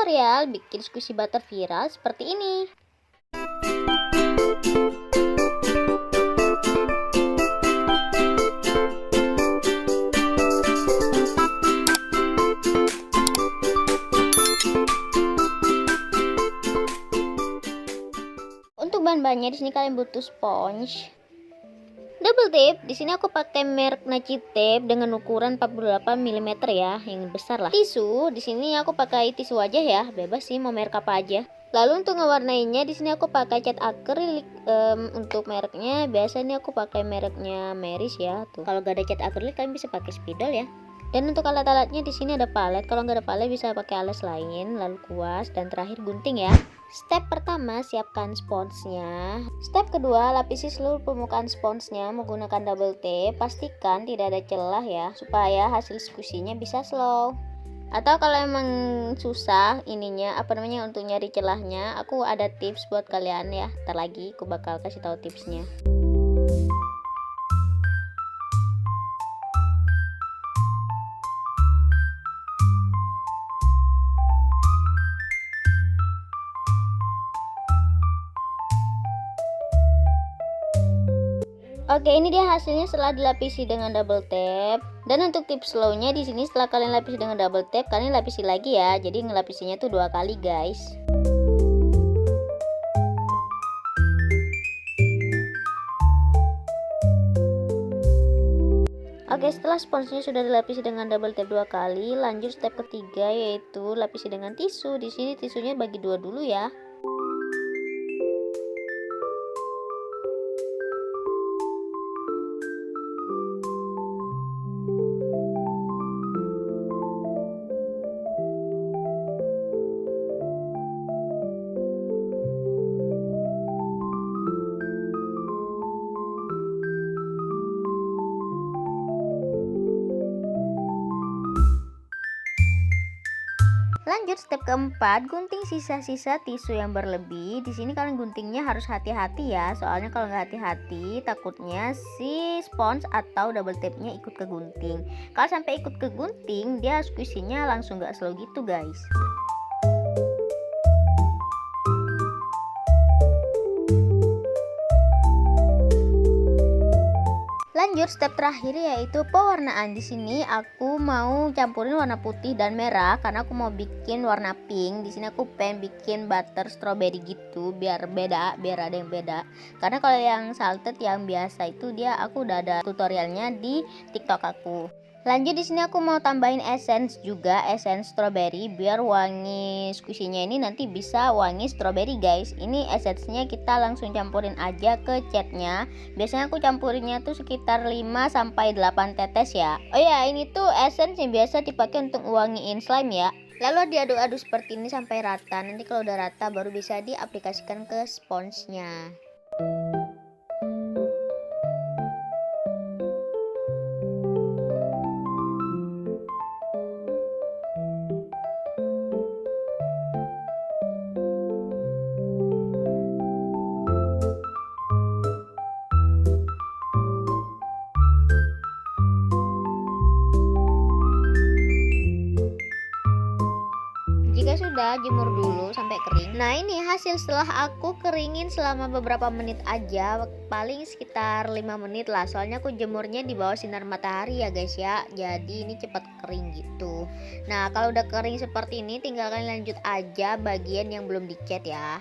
tutorial bikin squishy butter viral seperti ini. Untuk bahan-bahannya di sini kalian butuh sponge, double tape. Di sini aku pakai merek Naci Tape dengan ukuran 48 mm ya, yang besar lah. Tisu, di sini aku pakai tisu wajah ya, bebas sih mau merek apa aja. Lalu untuk ngewarnainya di sini aku pakai cat akrilik. Untuk mereknya biasanya aku pakai mereknya Meris ya. Tuh, kalau gak ada cat akrilik kalian bisa pakai spidol ya. Dan untuk alat-alatnya di sini ada palet. Kalau nggak ada palet bisa pakai alas lain. Lalu kuas dan terakhir gunting ya. Step pertama, siapkan sponsnya. Step kedua, lapisi seluruh permukaan sponsnya menggunakan double tape. Pastikan tidak ada celah ya, supaya hasil squishy-nya bisa slow. Atau kalau emang susah untuk nyari celahnya, aku ada tips buat kalian ya. Ntar lagi aku bakal kasih tahu tipsnya. Oke, ini dia hasilnya setelah dilapisi dengan double tape. Dan untuk tips slownya di sini, setelah kalian lapisi dengan double tape, kalian lapisi lagi ya. Jadi ngelapisinya tuh 2 kali, guys. Oke, setelah sponsnya sudah dilapisi dengan double tape 2 kali, lanjut step ketiga yaitu lapisi dengan tisu. Di sini tisunya bagi 2 dulu ya. Lanjut step keempat, gunting sisa-sisa tisu yang berlebih. Di sini kalian guntingnya harus hati-hati ya, soalnya kalau nggak hati-hati takutnya si spons atau double tape-nya ikut ke gunting. Kalau sampai ikut ke gunting, dia squishy-nya langsung nggak slow gitu, guys. Lanjut step terakhir yaitu pewarnaan. Di sini aku mau campurin warna putih dan merah karena aku mau bikin warna pink. Di sini aku pengen bikin butter strawberry gitu biar beda, biar ada yang beda. Karena kalau yang salted yang biasa itu aku udah ada tutorialnya di TikTok aku. Lanjut di sini aku mau tambahin essence juga, essence strawberry biar wangi squishy-nya ini nanti bisa wangi strawberry, guys. Ini essence-nya kita langsung campurin aja ke catnya. Biasanya aku campurinnya tuh sekitar 5 sampai 8 tetes ya. Oh ya, ini tuh essence yang biasa dipakai untuk wangiin slime ya. Lalu diaduk-aduk seperti ini sampai rata. Nanti kalau udah rata baru bisa diaplikasikan ke sponsnya. Jika sudah, jemur dulu sampai kering. Nah, ini hasil setelah aku keringin selama beberapa menit aja, paling sekitar 5 menit lah. Soalnya aku jemurnya di bawah sinar matahari ya, guys ya. Jadi ini cepat kering gitu. Nah, kalau udah kering seperti ini, tinggal kalian lanjut aja bagian yang belum dicat ya.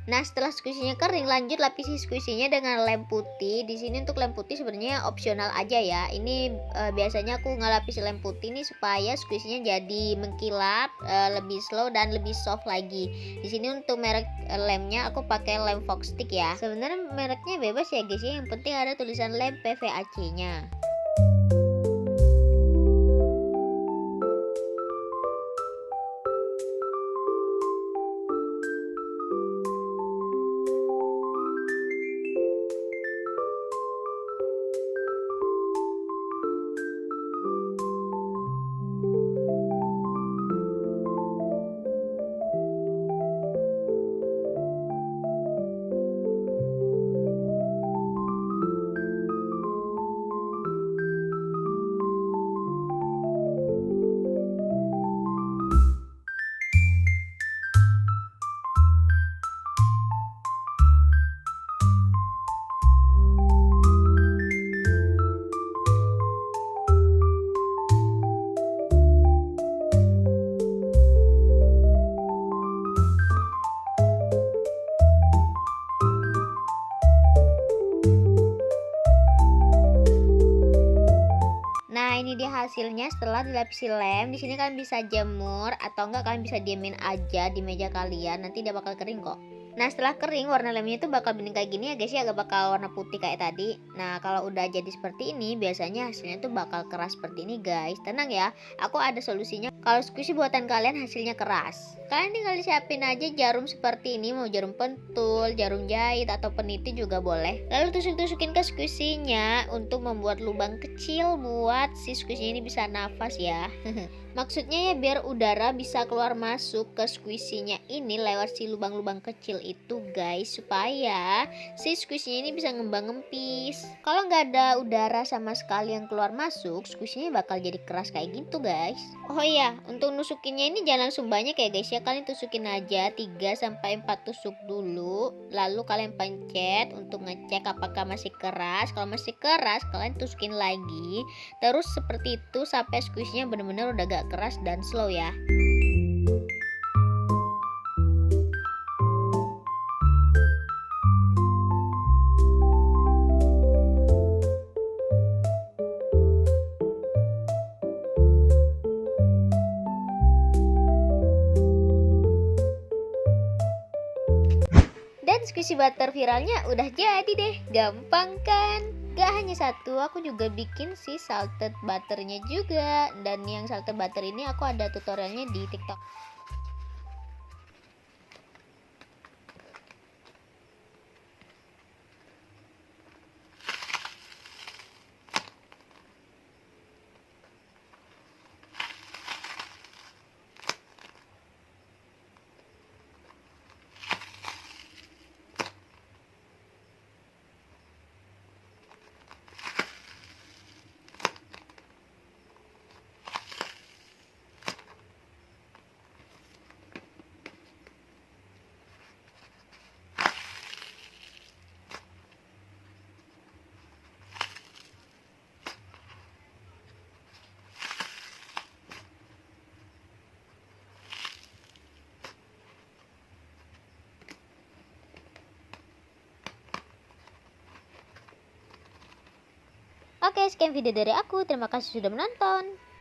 Nah, setelah squishy-nya kering, lanjut lapisi squishy-nya dengan lem putih. Di sini untuk lem putih sebenarnya opsional aja ya. Ini biasanya aku ngelapisi lem putih nih supaya squishy-nya jadi mengkilap, lebih slow dan lebih soft lagi. Di sini untuk merek lemnya aku pakai lem Fox Stick ya. Sebenarnya mereknya bebas ya guys ya. Yang penting ada tulisan lem PVAC-nya. Nah, ini dia hasilnya setelah dilapisi lem. Di sini kalian bisa jemur atau enggak kalian bisa diemin aja di meja kalian. Nanti dia bakal kering kok. Nah, setelah kering warna lemnya itu bakal bening kayak gini ya guys ya, agak bakal warna putih kayak tadi. Nah, kalau udah jadi seperti ini, biasanya hasilnya tuh bakal keras seperti ini guys. Tenang ya, aku ada solusinya. Kalau squishy buatan kalian hasilnya keras, kalian tinggal siapin aja jarum seperti ini, mau jarum pentul, jarum jahit atau peniti juga boleh. Lalu tusuk-tusukin ke squishy-nya untuk membuat lubang kecil buat si squishy ini bisa nafas ya. Maksudnya ya biar udara bisa keluar masuk ke squishy-nya ini lewat si lubang-lubang kecil itu guys, supaya si squishy ini bisa ngembang ngempis. Kalau nggak ada udara sama sekali yang keluar masuk, squishy-nya bakal jadi keras kayak gitu guys. Oh iya, untuk nusukinnya ini jangan langsung banyak ya guys ya, kalian tusukin aja 3-4 tusuk dulu, lalu kalian pencet untuk ngecek apakah masih keras. Kalau masih keras kalian tusukin lagi, terus seperti itu sampai squishy-nya bener-bener udah gak keras dan slow ya. Dan squishy butter viralnya udah jadi deh, gampang kan? Gak hanya satu, aku juga bikin si salted butternya juga. Dan yang salted butter ini aku ada tutorialnya di TikTok. Oke, sekian video dari aku. Terima kasih sudah menonton.